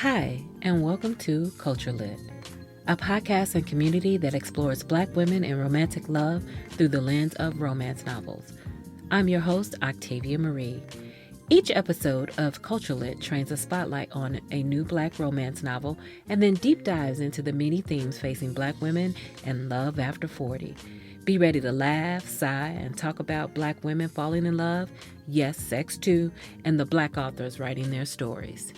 Hi, and welcome to Culture Lit, a podcast and community that explores Black women and romantic love through the lens of romance novels. I'm your host, Octavia Marie. Each episode of Culture Lit trains a spotlight on a new Black romance novel and then deep dives into the many themes facing Black women and love after 40. Be ready to laugh, sigh, and talk about Black women falling in love, yes, sex too, and the Black authors writing their stories.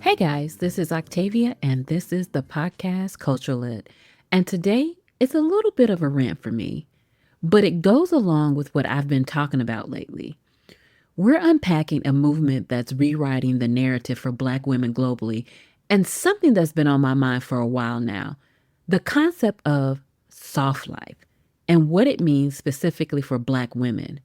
Hey guys, this is Octavia, and this is the podcast Culture Lit. And today, it's a little bit of a rant for me, but it goes along with what I've been talking about lately. We're unpacking a movement that's rewriting the narrative for Black women globally, and something that's been on my mind for a while now, the concept of soft life and what it means specifically for Black women.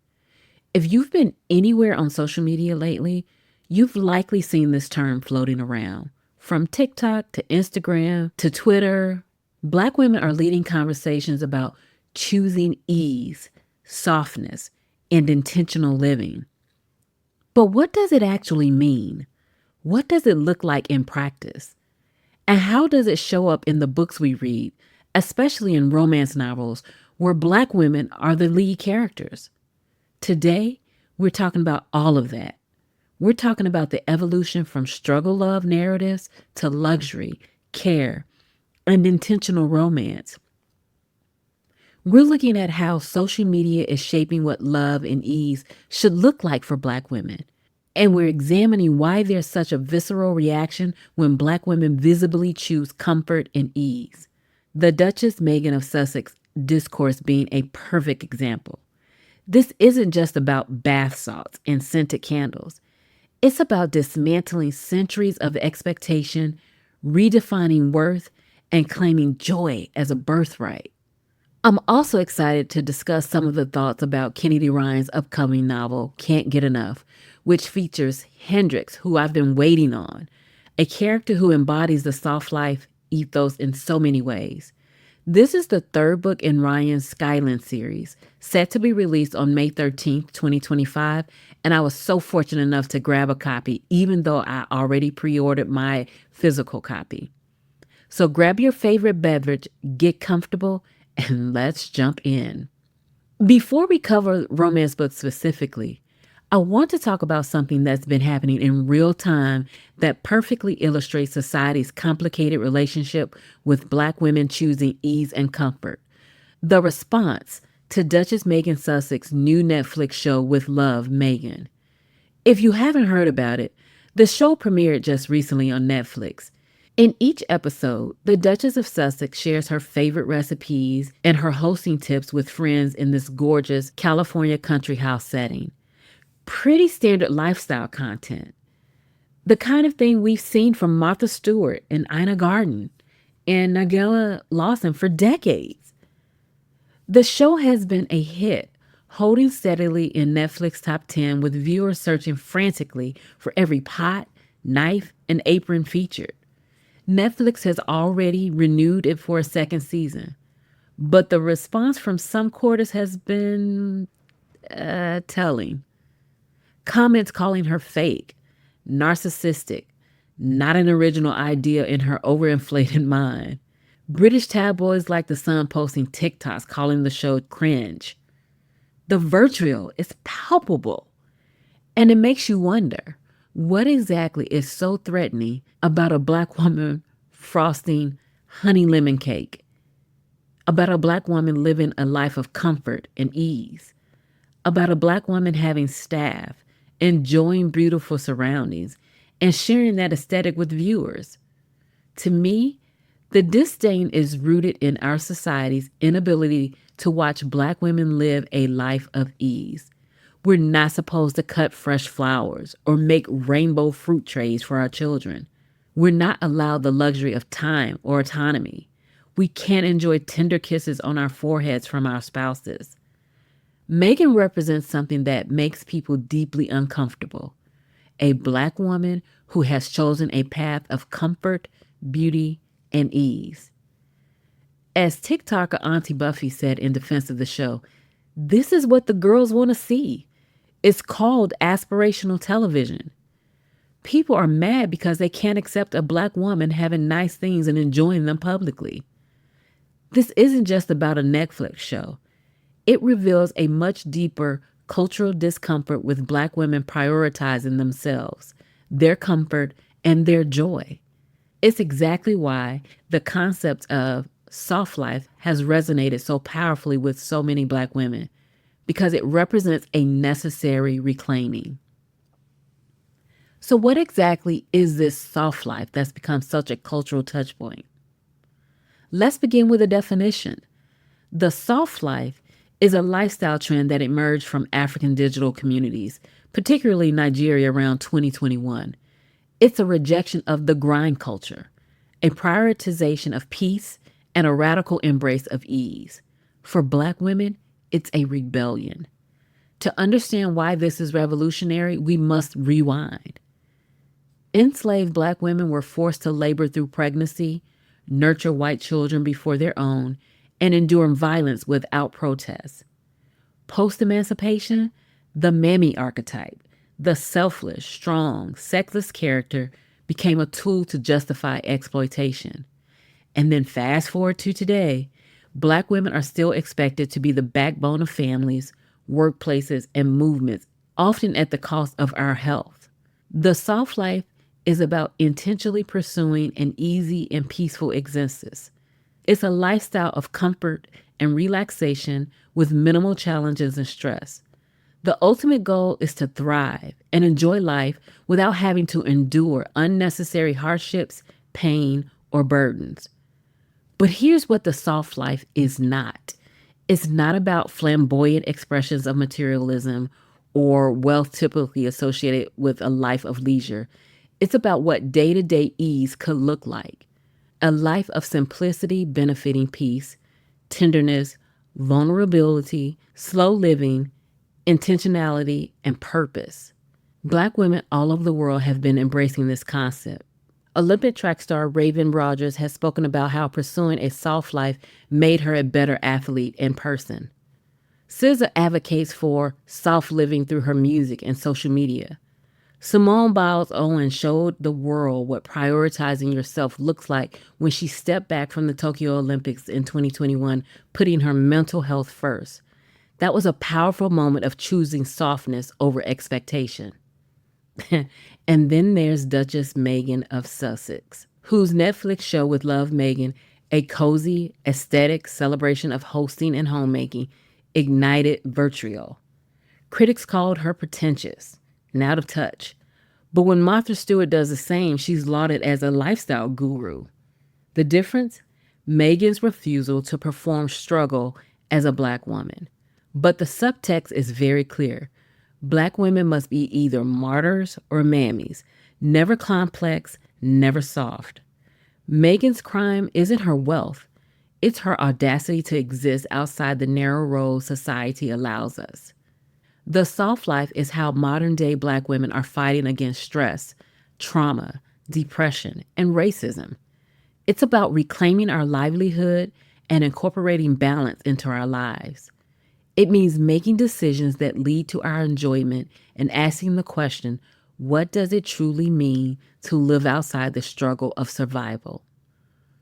If you've been anywhere on social media lately, you've likely seen this term floating around. From TikTok to Instagram to Twitter, Black women are leading conversations about choosing ease, softness, and intentional living. But what does it actually mean? What does it look like in practice? And how does it show up in the books we read, especially in romance novels where Black women are the lead characters? Today, we're talking about all of that. We're talking about the evolution from struggle love narratives to luxury, care, and intentional romance. We're looking at how social media is shaping what love and ease should look like for Black women. And we're examining why there's such a visceral reaction when Black women visibly choose comfort and ease. The Duchess Meghan of Sussex discourse being a perfect example. This isn't just about bath salts and scented candles. It's about dismantling centuries of expectation, redefining worth, and claiming joy as a birthright. I'm also excited to discuss some of the thoughts about Kennedy Ryan's upcoming novel, Can't Get Enough, which features Hendrix, who I've been waiting on, a character who embodies the soft life ethos in so many ways. This is the third book in Ryan's Skyland series, set to be released on May 13th, 2025, and I was so fortunate enough to grab a copy, even though I already pre-ordered my physical copy. So grab your favorite beverage, get comfortable, and let's jump in. Before we cover romance books specifically, I want to talk about something that's been happening in real time that perfectly illustrates society's complicated relationship with Black women choosing ease and comfort. The response to Duchess Meghan Sussex's new Netflix show With Love, Meghan. If you haven't heard about it, the show premiered just recently on Netflix. In each episode, the Duchess of Sussex shares her favorite recipes and her hosting tips with friends in this gorgeous California country house setting. Pretty standard lifestyle content. The kind of thing we've seen from Martha Stewart and Ina Garten and Nigella Lawson for decades. The show has been a hit, holding steadily in Netflix top 10 with viewers searching frantically for every pot, knife, and apron featured. Netflix has already renewed it for a second season, but the response from some quarters has been telling. Comments calling her fake, narcissistic, not an original idea in her overinflated mind. British tabloids like The Sun posting TikToks calling the show cringe. The vitriol is palpable, and it makes you wonder, what exactly is so threatening about a Black woman frosting honey lemon cake? About a Black woman living a life of comfort and ease? About a Black woman having staff, enjoying beautiful surroundings, and sharing that aesthetic with viewers? To me, the disdain is rooted in our society's inability to watch Black women live a life of ease. We're not supposed to cut fresh flowers or make rainbow fruit trays for our children. We're not allowed the luxury of time or autonomy. We can't enjoy tender kisses on our foreheads from our spouses. Meghan represents something that makes people deeply uncomfortable. A Black woman who has chosen a path of comfort, beauty, and ease. As TikToker Auntie Buffy said in defense of the show, this is what the girls want to see. It's called aspirational television. People are mad because they can't accept a black woman having nice things and enjoying them publicly. This isn't just about a Netflix show. It reveals a much deeper cultural discomfort with black women prioritizing themselves, their comfort, and their joy. It's exactly why the concept of soft life has resonated so powerfully with so many black women, because it represents a necessary reclaiming. So, what exactly is this soft life that's become such a cultural touchpoint? Let's begin with a definition. The soft life is a lifestyle trend that emerged from African digital communities, particularly Nigeria around 2021. It's a rejection of the grind culture, a prioritization of peace, and a radical embrace of ease. For black women, it's a rebellion. To understand why this is revolutionary, we must rewind. Enslaved black women were forced to labor through pregnancy, nurture white children before their own, and endure violence without protest. Post-emancipation, the mammy archetype, the selfless, strong, sexless character, became a tool to justify exploitation. And then fast forward to today, black women are still expected to be the backbone of families, workplaces, and movements, often at the cost of our health. The soft life is about intentionally pursuing an easy and peaceful existence. It's a lifestyle of comfort and relaxation with minimal challenges and stress. The ultimate goal is to thrive and enjoy life without having to endure unnecessary hardships, pain, or burdens. But here's what the soft life is not. It's not about flamboyant expressions of materialism or wealth typically associated with a life of leisure. It's about what day-to-day ease could look like. A life of simplicity benefiting peace, tenderness, vulnerability, slow living, intentionality, and purpose. Black women all over the world have been embracing this concept. Olympic track star Raven Rogers has spoken about how pursuing a soft life made her a better athlete in person. SZA advocates for soft living through her music and social media. Simone Biles Owen showed the world what prioritizing yourself looks like when she stepped back from the Tokyo Olympics in 2021, putting her mental health first. That was a powerful moment of choosing softness over expectation. And then there's Duchess Meghan of Sussex, whose Netflix show with Love Meghan, a cozy, aesthetic celebration of hosting and homemaking, ignited vitriol. Critics called her pretentious and out of touch. But when Martha Stewart does the same, she's lauded as a lifestyle guru. The difference? Meghan's refusal to perform struggle as a black woman. But the subtext is very clear. Black women must be either martyrs or mammies, never complex, never soft. Meghan's crime isn't her wealth. It's her audacity to exist outside the narrow road society allows us. The soft life is how modern-day black women are fighting against stress, trauma, depression, and racism. It's about reclaiming our livelihood and incorporating balance into our lives. It means making decisions that lead to our enjoyment and asking the question, what does it truly mean to live outside the struggle of survival?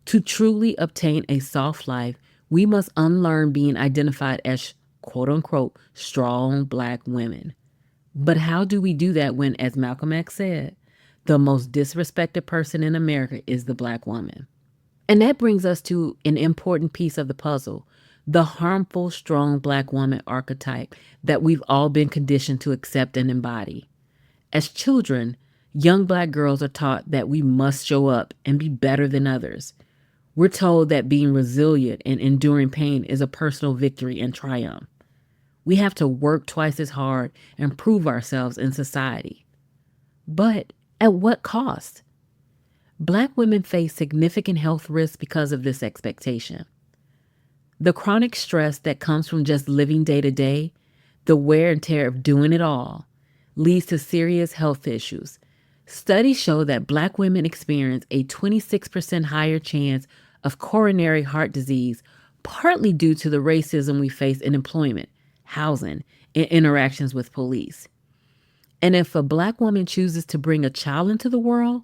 To truly obtain a soft life, we must unlearn being identified as quote-unquote strong black women. But how do we do that when, as Malcolm X said, the most disrespected person in America is the black woman? And that brings us to an important piece of the puzzle, the harmful, strong black woman archetype that we've all been conditioned to accept and embody. As children, young black girls are taught that we must show up and be better than others. We're told that being resilient and enduring pain is a personal victory and triumph. We have to work twice as hard and prove ourselves in society. But at what cost? Black women face significant health risks because of this expectation. The chronic stress that comes from just living day to day, the wear and tear of doing it all, leads to serious health issues. Studies show that black women experience a 26% higher chance of coronary heart disease, partly due to the racism we face in employment, housing, and interactions with police. And if a Black woman chooses to bring a child into the world,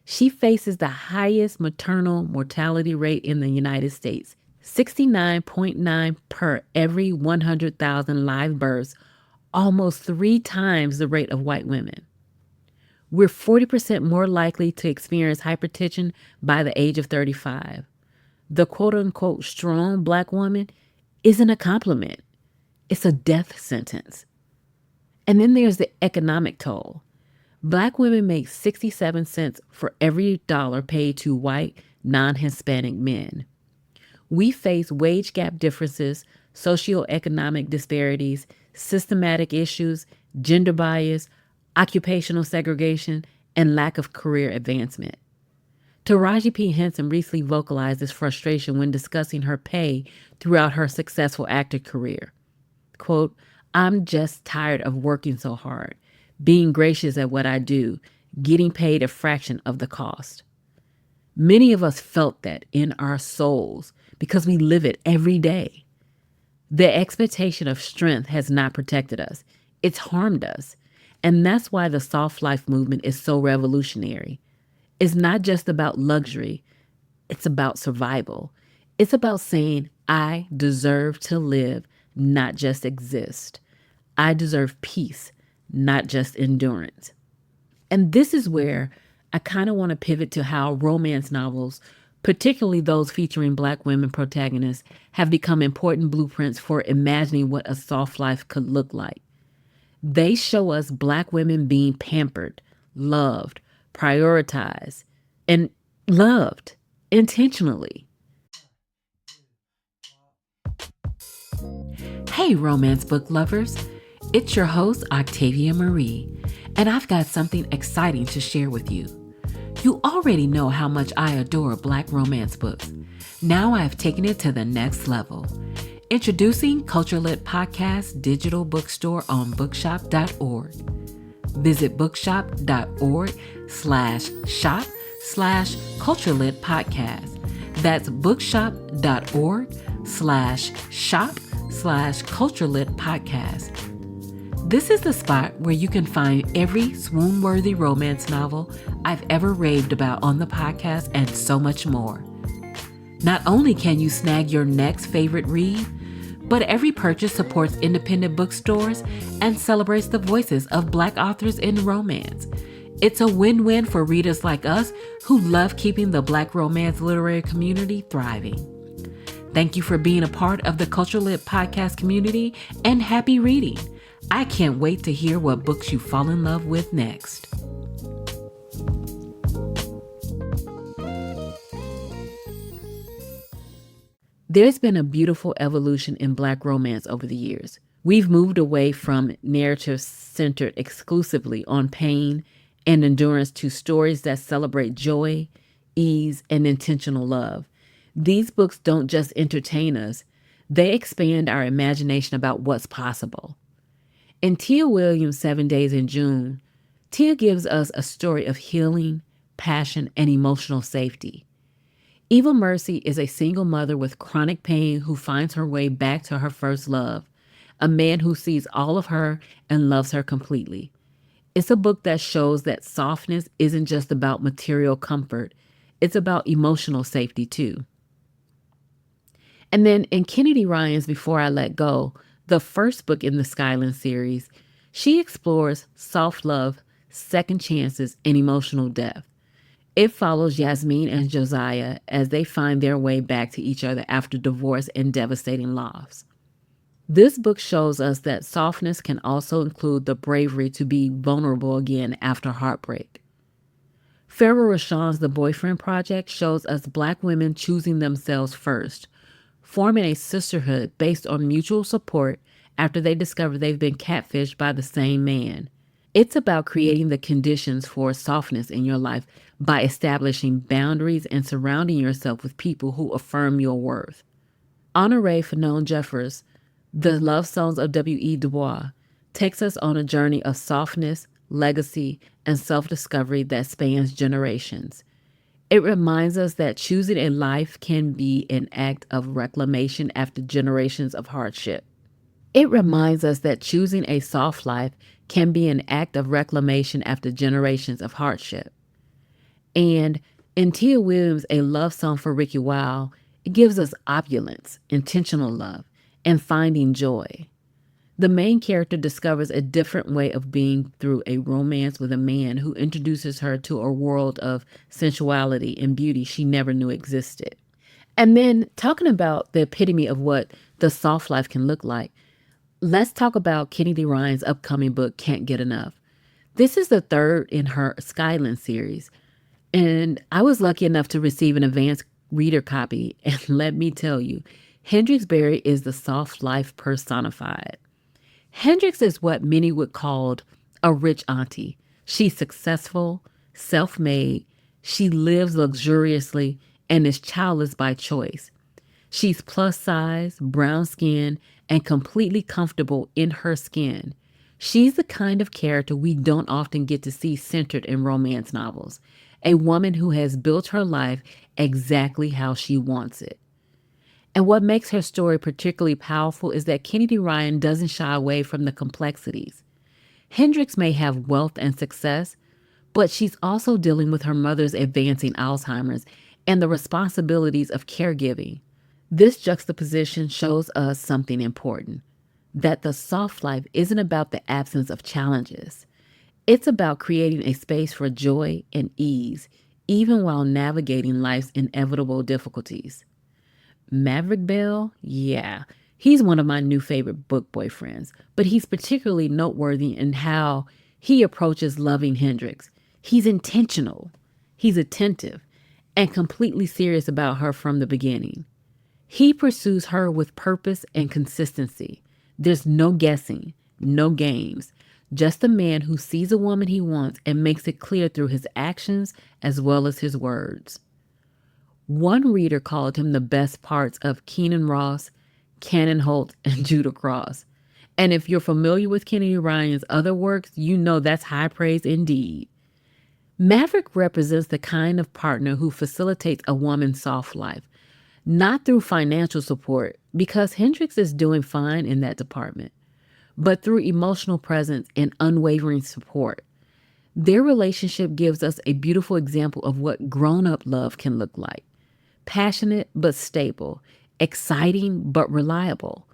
she faces the highest maternal mortality rate in the United States, 69.9 per every 100,000 live births, almost 3 times the rate of white women. We're 40% more likely to experience hypertension by the age of 35. The quote unquote strong Black woman isn't a compliment, it's a death sentence. And then there's the economic toll. Black women make 67 cents for every dollar paid to white, non-Hispanic men. We face wage gap differences, socioeconomic disparities, systematic issues, gender bias, occupational segregation, and lack of career advancement. Taraji P. Henson recently vocalized this frustration when discussing her pay throughout her successful acting career. Quote, "I'm just tired of working so hard, being gracious at what I do, getting paid a fraction of the cost." Many of us felt that in our souls because we live it every day. The expectation of strength has not protected us. It's harmed us. And that's why the soft life movement is so revolutionary. It's not just about luxury. It's about survival. It's about saying, I deserve to live, not just exist. I deserve peace, not just endurance. And this is where I kind of want to pivot to how romance novels, particularly those featuring Black women protagonists, have become important blueprints for imagining what a soft life could look like. They show us Black women being pampered, loved, prioritized, and loved intentionally. Hey, romance book lovers. It's your host, Octavia Marie, and I've got something exciting to share with you. You already know how much I adore Black romance books. Now I've taken it to the next level. Introducing Culture Lit Podcast digital bookstore on bookshop.org. Visit bookshop.org/shop/Culture Lit Podcast. That's bookshop.org/shop/Culture Lit Podcast. This is the spot where you can find every swoon-worthy romance novel I've ever raved about on the podcast and so much more. Not only can you snag your next favorite read, but every purchase supports independent bookstores and celebrates the voices of Black authors in romance. It's a win-win for readers like us who love keeping the Black romance literary community thriving. Thank you for being a part of the Culture Lit Podcast community, and happy reading. I can't wait to hear what books you fall in love with next. There's been a beautiful evolution in Black romance over the years. We've moved away from narratives centered exclusively on pain and endurance to stories that celebrate joy, ease, and intentional love. These books don't just entertain us, they expand our imagination about what's possible. In Tia Williams' 7 Days in June, Tia gives us a story of healing, passion, and emotional safety. Eva Mercy is a single mother with chronic pain who finds her way back to her first love, a man who sees all of her and loves her completely. It's a book that shows that softness isn't just about material comfort, it's about emotional safety too. And then in Kennedy Ryan's Before I Let Go, the first book in the Skyland series, she explores soft love, second chances, and emotional depth. It follows Yasmin and Josiah as they find their way back to each other after divorce and devastating loss. This book shows us that softness can also include the bravery to be vulnerable again after heartbreak. Farrah Rashan's The Boyfriend Project shows us Black women choosing themselves first, forming a sisterhood based on mutual support after they discover they've been catfished by the same man. It's about creating the conditions for softness in your life by establishing boundaries and surrounding yourself with people who affirm your worth. Honorée Fanon Jeffers, The Love Songs of W.E. Du Bois, takes us on a journey of softness, legacy, and self-discovery that spans generations. It reminds us that choosing a life can be an act of reclamation after generations of hardship. It reminds us that choosing a soft life can be an act of reclamation after generations of hardship. And in Tia Williams' A Love Song for Ricki Wilde, it gives us opulence, intentional love, and finding joy. The main character discovers a different way of being through a romance with a man who introduces her to a world of sensuality and beauty she never knew existed. And then, talking about the epitome of what the soft life can look like, let's talk about Kennedy Ryan's upcoming book, Can't Get Enough. This is the third in her Skyland series, and I was lucky enough to receive an advanced reader copy. And let me tell you, Hendrix Berry is the soft life personified. Hendrix is what many would call a rich auntie. She's successful, self made, she lives luxuriously, and is childless by choice. She's plus size, brown skin, and completely comfortable in her skin. She's the kind of character we don't often get to see centered in romance novels. A woman who has built her life exactly how she wants it. And what makes her story particularly powerful is that Kennedy Ryan doesn't shy away from the complexities. Hendrix may have wealth and success, but she's also dealing with her mother's advancing Alzheimer's and the responsibilities of caregiving. This juxtaposition shows us something important, that the soft life isn't about the absence of challenges. It's about creating a space for joy and ease, even while navigating life's inevitable difficulties. Maverick Bell, yeah, he's one of my new favorite book boyfriends, but he's particularly noteworthy in how he approaches loving Hendrix. He's intentional, he's attentive, and completely serious about her from the beginning. He pursues her with purpose and consistency. There's no guessing, no games, just a man who sees a woman he wants and makes it clear through his actions as well as his words. One reader called him the best parts of Keenan Ross, Cannon Holt, and Judah Cross. And if you're familiar with Kennedy Ryan's other works, you know that's high praise indeed. Maverick represents the kind of partner who facilitates a woman's soft life, not through financial support, because Hendrix is doing fine in that department, but through emotional presence and unwavering support. Their relationship gives us a beautiful example of what grown-up love can look like. Passionate but stable, exciting but reliable.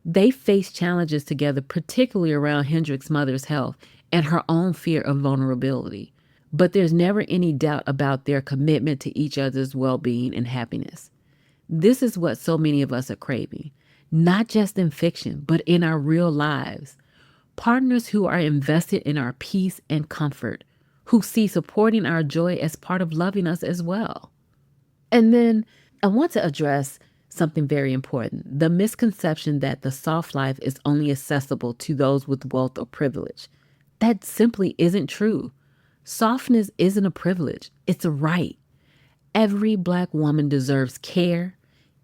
They face challenges together, particularly around Hendrix's mother's health and her own fear of vulnerability. But there's never any doubt about their commitment to each other's well-being and happiness. This is what so many of us are craving, not just in fiction, but in our real lives. Partners who are invested in our peace and comfort, who see supporting our joy as part of loving us as well. And then I want to address something very important, the misconception that the soft life is only accessible to those with wealth or privilege. That simply isn't true. Softness isn't a privilege, it's a right. Every Black woman deserves care,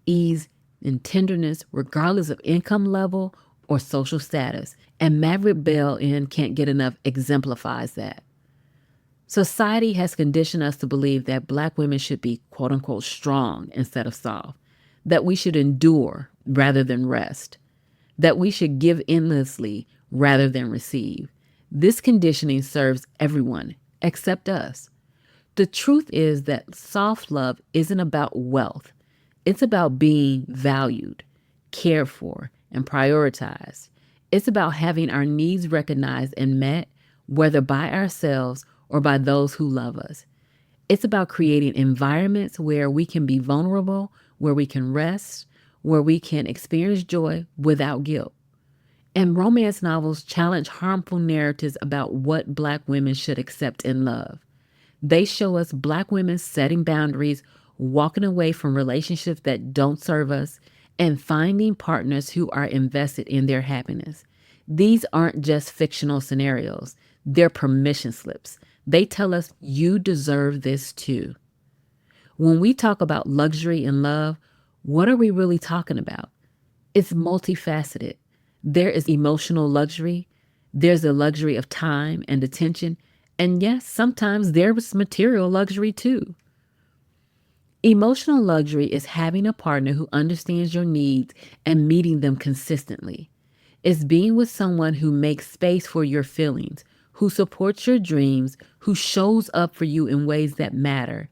ease, and tenderness, regardless of income level or social status. And Maverick Bell in Can't Get Enough exemplifies that. Society has conditioned us to believe that Black women should be quote unquote strong instead of soft, that we should endure rather than rest, that we should give endlessly rather than receive. This conditioning serves everyone except us. The truth is that soft love isn't about wealth. It's about being valued, cared for, and prioritized. It's about having our needs recognized and met, whether by ourselves or by those who love us. It's about creating environments where we can be vulnerable, where we can rest, where we can experience joy without guilt. And romance novels challenge harmful narratives about what Black women should accept and love. They show us Black women setting boundaries, walking away from relationships that don't serve us, and finding partners who are invested in their happiness. These aren't just fictional scenarios. They're permission slips. They tell us you deserve this too. When we talk about luxury and love, what are we really talking about? It's multifaceted. There is emotional luxury. There's the luxury of time and attention. And yes, sometimes there's material luxury too. Emotional luxury is having a partner who understands your needs and meeting them consistently. It's being with someone who makes space for your feelings, who supports your dreams, who shows up for you in ways that matter.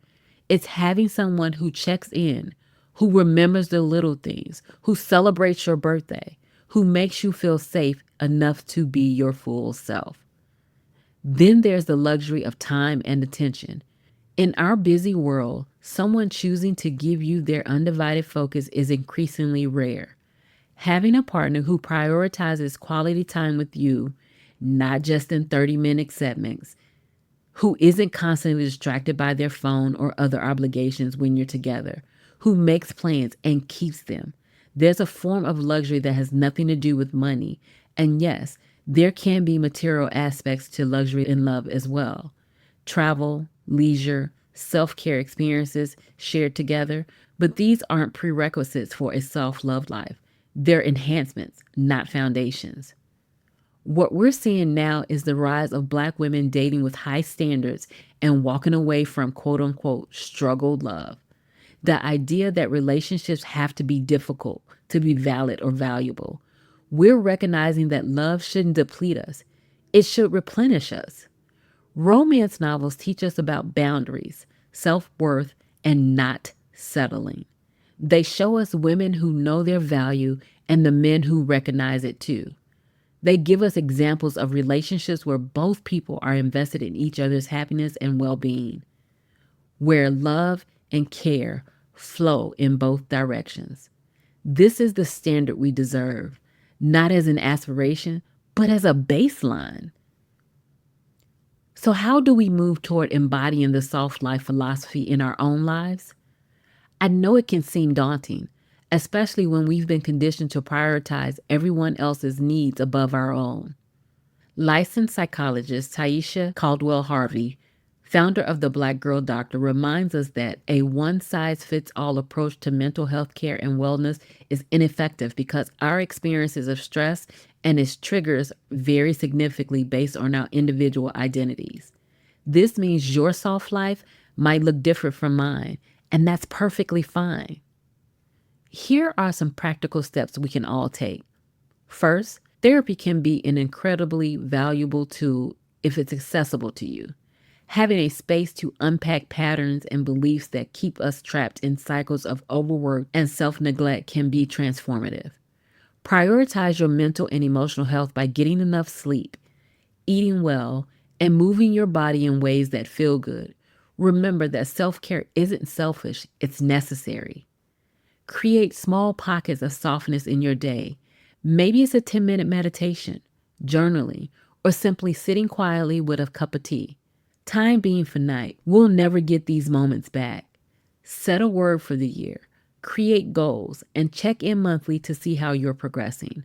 It's having someone who checks in, who remembers the little things, who celebrates your birthday, who makes you feel safe enough to be your full self. Then there's the luxury of time and attention. In our busy world, someone choosing to give you their undivided focus is increasingly rare. Having a partner who prioritizes quality time with you, not just in 30-minute segments, who isn't constantly distracted by their phone or other obligations when you're together, who makes plans and keeps them. There's a form of luxury that has nothing to do with money. And yes, there can be material aspects to luxury in love as well. Travel, leisure, self care experiences shared together, but these aren't prerequisites for a self love life. They're enhancements, not foundations. What we're seeing now is the rise of Black women dating with high standards and walking away from quote unquote struggled love. The idea that relationships have to be difficult to be valid or valuable. We're recognizing that love shouldn't deplete us, it should replenish us. Romance novels teach us about boundaries, self worth, and not settling. They show us women who know their value and the men who recognize it too. They give us examples of relationships where both people are invested in each other's happiness and well being, where love and care flow in both directions. This is the standard we deserve, not as an aspiration, but as a baseline. So, how do we move toward embodying the soft life philosophy in our own lives? I know it can seem daunting, especially when we've been conditioned to prioritize everyone else's needs above our own. Licensed psychologist Taisha Caldwell Harvey, founder of the Black Girl Doctor, reminds us that a one-size-fits-all approach to mental health care and wellness is ineffective because our experiences of stress and its triggers vary significantly based on our individual identities. This means your soft life might look different from mine, and that's perfectly fine. Here are some practical steps we can all take. First, therapy can be an incredibly valuable tool if it's accessible to you. Having a space to unpack patterns and beliefs that keep us trapped in cycles of overwork and self-neglect can be transformative. Prioritize your mental and emotional health by getting enough sleep, eating well, and moving your body in ways that feel good. Remember that self-care isn't selfish, it's necessary. Create small pockets of softness in your day. Maybe it's a 10-minute meditation, journaling, or simply sitting quietly with a cup of tea. Time being finite, we'll never get these moments back. Set a word for the year, create goals, and check in monthly to see how you're progressing.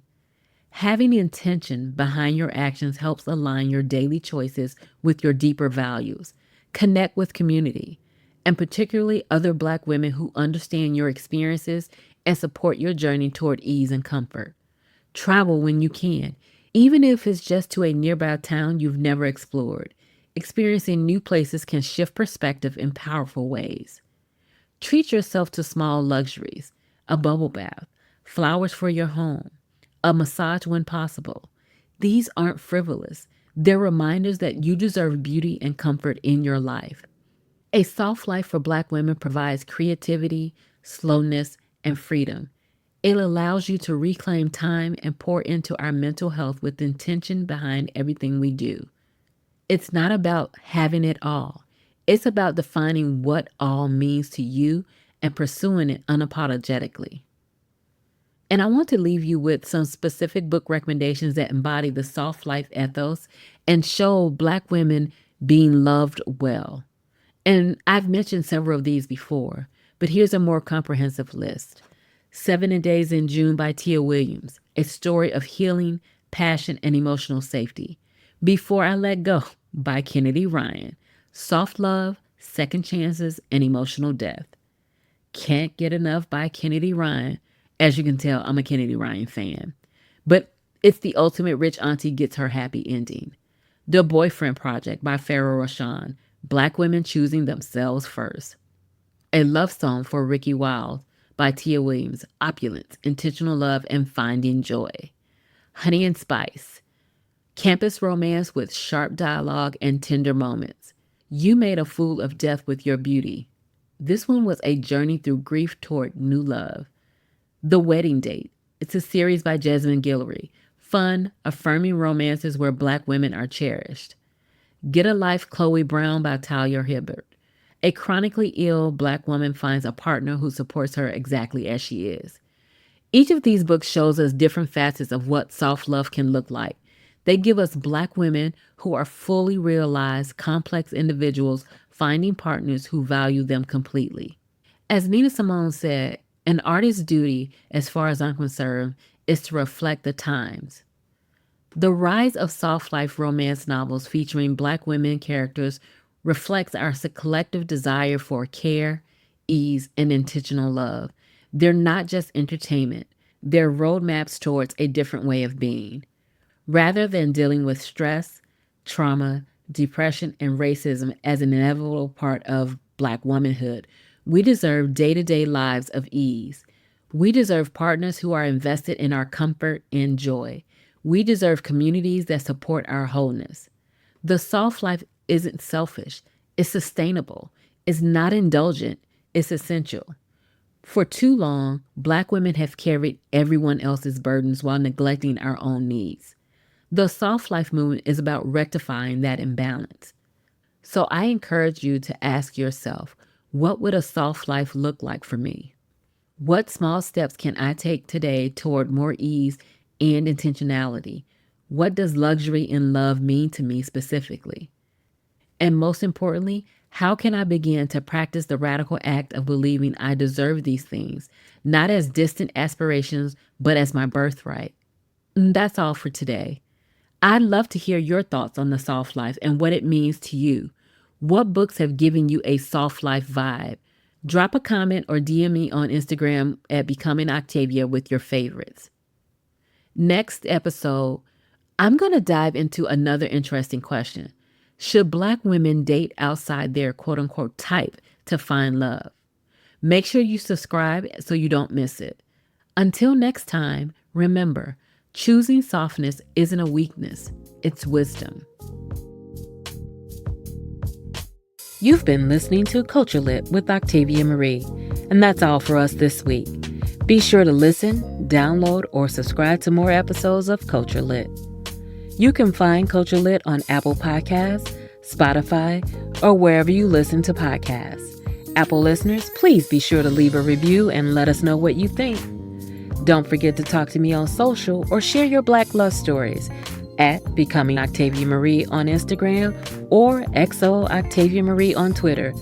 Having intention behind your actions helps align your daily choices with your deeper values. Connect with community, and particularly other Black women who understand your experiences and support your journey toward ease and comfort. Travel when you can, even if it's just to a nearby town you've never explored. Experiencing new places can shift perspective in powerful ways. Treat yourself to small luxuries, a bubble bath, flowers for your home, a massage when possible. These aren't frivolous. They're reminders that you deserve beauty and comfort in your life. A soft life for Black women provides creativity, slowness, and freedom. It allows you to reclaim time and pour into our mental health with intention behind everything we do. It's not about having it all. It's about defining what all means to you and pursuing it unapologetically. And I want to leave you with some specific book recommendations that embody the soft life ethos and show Black women being loved well. And I've mentioned several of these before, but here's a more comprehensive list. 70 Days in June by Tia Williams, a story of healing, passion, and emotional safety. Before I Let Go by Kennedy Ryan, soft love, second chances, and emotional depth. Can't Get Enough by Kennedy Ryan. As you can tell, I'm a Kennedy Ryan fan. But it's the ultimate rich auntie gets her happy ending. The Boyfriend Project by Farrah Rashan. Black women choosing themselves first. A Love Song for Ricki Wilde by Tia Williams. Opulence, intentional love, and finding joy. Honey and Spice, campus romance with sharp dialogue and tender moments. You Made a Fool of Death with Your Beauty. This one was a journey through grief toward new love. The Wedding Date. It's a series by Jasmine Guillory. Fun, affirming romances where Black women are cherished. Get a Life, Chloe Brown by Talia Hibbert. A chronically ill Black woman finds a partner who supports her exactly as she is. Each of these books shows us different facets of what soft love can look like. They give us Black women who are fully realized, complex individuals finding partners who value them completely. As Nina Simone said, an artist's duty, as far as I'm concerned, is to reflect the times. The rise of soft life romance novels featuring Black women characters reflects our collective desire for care, ease, and intentional love. They're not just entertainment, they're roadmaps towards a different way of being. Rather than dealing with stress, trauma, depression, and racism as an inevitable part of Black womanhood, we deserve day-to-day lives of ease. We deserve partners who are invested in our comfort and joy. We deserve communities that support our wholeness. The soft life isn't selfish. It's sustainable. It's not indulgent. It's essential. For too long, Black women have carried everyone else's burdens while neglecting our own needs. The soft life movement is about rectifying that imbalance. So I encourage you to ask yourself, what would a soft life look like for me? What small steps can I take today toward more ease and intentionality? What does luxury and love mean to me specifically? And most importantly, how can I begin to practice the radical act of believing I deserve these things, not as distant aspirations, but as my birthright? And that's all for today. I'd love to hear your thoughts on the soft life and what it means to you. What books have given you a soft life vibe? Drop a comment or DM me on Instagram at Becoming Octavia with your favorites. Next episode, I'm going to dive into another interesting question. Should Black women date outside their quote-unquote type to find love? Make sure you subscribe so you don't miss it. Until next time, remember, choosing softness isn't a weakness, it's wisdom. You've been listening to Culture Lit with Octavia Marie, and that's all for us this week. Be sure to listen, download, or subscribe to more episodes of Culture Lit. You can find Culture Lit on Apple Podcasts, Spotify, or wherever you listen to podcasts. Apple listeners, please be sure to leave a review and let us know what you think. Don't forget to talk to me on social or share your Black love stories at Becoming Octavia Marie on Instagram or XO Octavia Marie on Twitter.